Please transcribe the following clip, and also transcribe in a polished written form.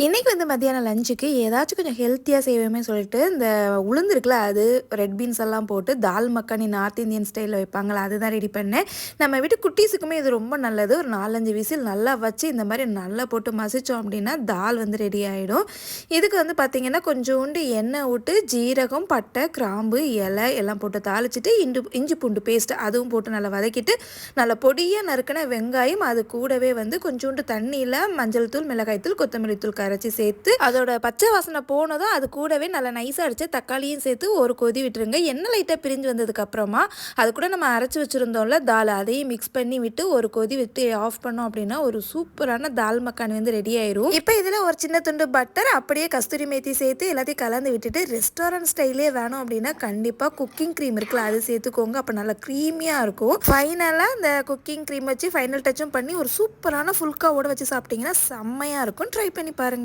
இன்னைக்கு வந்து மத்தியானம் லஞ்சுக்கு ஏதாச்சும் கொஞ்சம் ஹெல்த்தியாக செய்வோமே சொல்லிட்டு இந்த உளுந்து இருக்குல்ல அது ரெட் பீன்ஸ் எல்லாம் போட்டு தால் மக்கானி நார்த் இந்தியன் ஸ்டைலில் வைப்பாங்களா அதுதான் ரெடி பண்ணேன். நம்ம வீட்டு குட்டீஸுக்குமே இது ரொம்ப நல்லது. ஒரு 4-5 விசில் நல்லா வச்சு இந்த மாதிரி நல்லா போட்டு மசித்தோம் அப்படின்னா தால் வந்து ரெடி ஆகிடும். இதுக்கு வந்து பார்த்திங்கன்னா கொஞ்சோண்டு எண்ணெய் விட்டு ஜீரகம் பட்டை கிராம்பு இலை எல்லாம் போட்டு தாளிச்சிட்டு இஞ்சி பூண்டு பேஸ்ட் அதுவும் போட்டு நல்லா வதக்கிட்டு நல்லா பொடியாக நறுக்கின வெங்காயம் அது கூடவே வந்து கொஞ்சோண்டு தண்ணியில் மஞ்சள் தூள் மிளகாய் தூள் கொத்தமல்லி தூள் கரைச்சி சேர்த்து அதோட பச்சை வாசனை போனதும் அது கூடவே நல்லா நைஸாக அடித்து தக்காளியும் சேர்த்து ஒரு கொதி விட்டுருங்க. எண்ணெய் லைட்டாக பிரிஞ்சு வந்ததுக்கு அப்புறமா அது கூட நம்ம அரைச்சி வச்சுருந்தோம்ல தால் அதையும் மிக்ஸ் பண்ணி விட்டு ஒரு கொதி விட்டு ஆஃப் பண்ணோம் அப்படின்னா ஒரு சூப்பரான தால் மக்கானி வந்து ரெடி ஆயிரும். இப்போ இதில் ஒரு சின்ன துண்டு பட்டர் அப்படியே கஸ்தூரி மேத்தி சேர்த்து எல்லாத்தையும் கலந்து விட்டுட்டு ரெஸ்டாரண்ட் ஸ்டைலே வேணும் அப்படின்னா கண்டிப்பாக குக்கிங் க்ரீம் இருக்குல்ல அது சேர்த்துக்கோங்க. அப்போ நல்லா க்ரீமியாக இருக்கும். ஃபைனலாக இந்த குக்கிங் க்ரீம் வச்சு ஃபைனல் டச்சும் பண்ணி ஒரு சூப்பரான ஃபுல்காவோட வச்சு சாப்பிட்டீங்கன்னா செம்மையாக இருக்கும். ட்ரை பண்ணி பாருங்க.